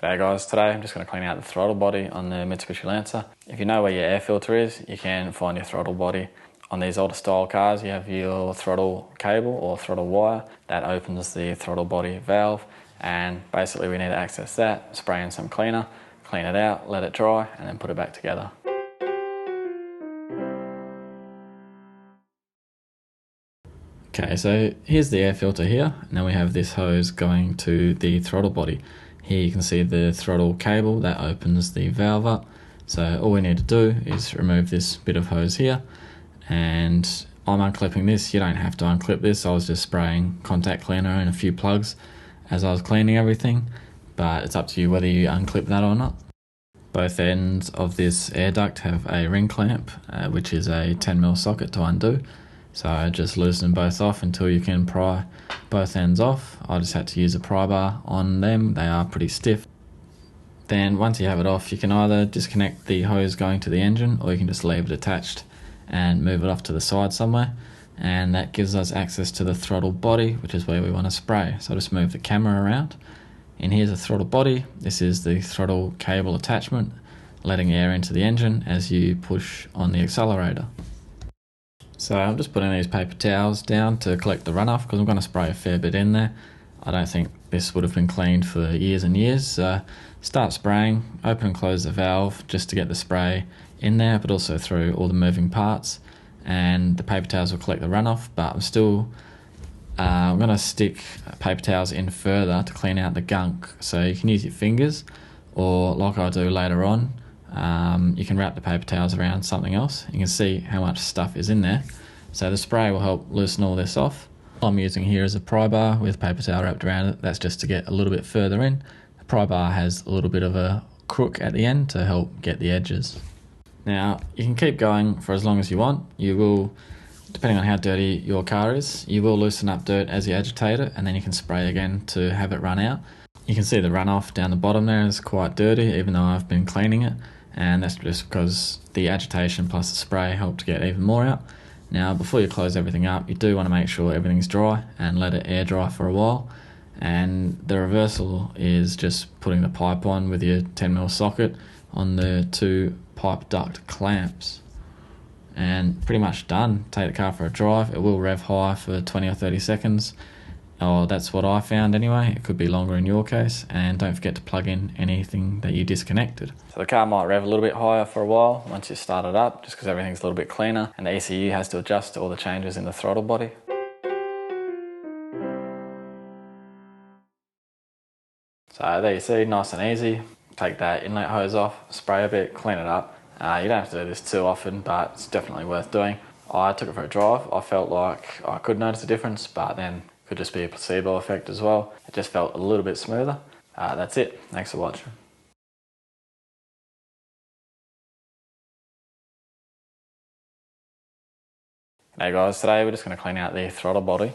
G'day guys, today I'm just going to clean out the throttle body on the Mitsubishi Lancer. If you know where your air filter is, you can find your throttle body. On these older style cars, you have your throttle cable or throttle wire that opens the throttle body valve, and basically we need to access that, spray in some cleaner, clean it out, let it dry, and then put it back together. Okay, so here's the air filter here, and then we have this hose going to the throttle body. Here you can see the throttle cable that opens the valve up. So all we need to do is remove this bit of hose here, and I'm unclipping this. You don't have to unclip this. I was just spraying contact cleaner in a few plugs as I was cleaning everything, but it's up to you whether you unclip that or not. Both ends of this air duct have a ring clamp, which is a 10mm socket to undo. So just loosen both off until you can pry both ends off. I just had to use a pry bar on them, they are pretty stiff. Then once you have it off, you can either disconnect the hose going to the engine, or you can just leave it attached and move it off to the side somewhere. And that gives us access to the throttle body, which is where we want to spray. So I'll just move the camera around. And here's the throttle body. This is the throttle cable attachment, letting air into the engine as you push on the accelerator. So I'm just putting these paper towels down to collect the runoff because I'm going to spray a fair bit in there. I don't think this would have been cleaned for years and years. Start spraying, open and close the valve just to get the spray in there, but also through all the moving parts. And the paper towels will collect the runoff, but I'm going to stick paper towels in further to clean out the gunk. So you can use your fingers, or like I'll do later on, you can wrap the paper towels around something else. You can see how much stuff is in there. So the spray will help loosen all this off. What I'm using here is a pry bar with paper towel wrapped around it. That's just to get a little bit further in. The pry bar has a little bit of a crook at the end to help get the edges. Now you can keep going for as long as you want. You will, depending on how dirty your car is, you will loosen up dirt as you agitate it, and then you can spray again to have it run out. You can see the runoff down the bottom there is quite dirty, even though I've been cleaning it. And that's just because the agitation plus the spray helped to get even more out. Now before you close everything up, you do want to make sure everything's dry and let it air dry for a while. And the reversal is just putting the pipe on with your 10mm socket on the two pipe duct clamps. And pretty much done. Take the car for a drive. It will rev high for 20 or 30 seconds. Oh, that's what I found anyway. It could be longer in your case. And don't forget to plug in anything that you disconnected. So the car might rev a little bit higher for a while once you start it up, just because everything's a little bit cleaner and the ECU has to adjust to all the changes in the throttle body. So there you see, nice and easy. Take that inlet hose off, spray a bit, clean it up. You don't have to do this too often, but it's definitely worth doing. I took it for a drive. I felt like I could notice a difference, but then could just be a placebo effect as well. It just felt a little bit smoother. That's it. Thanks for watching. Hey guys, today we're just going to clean out the throttle body.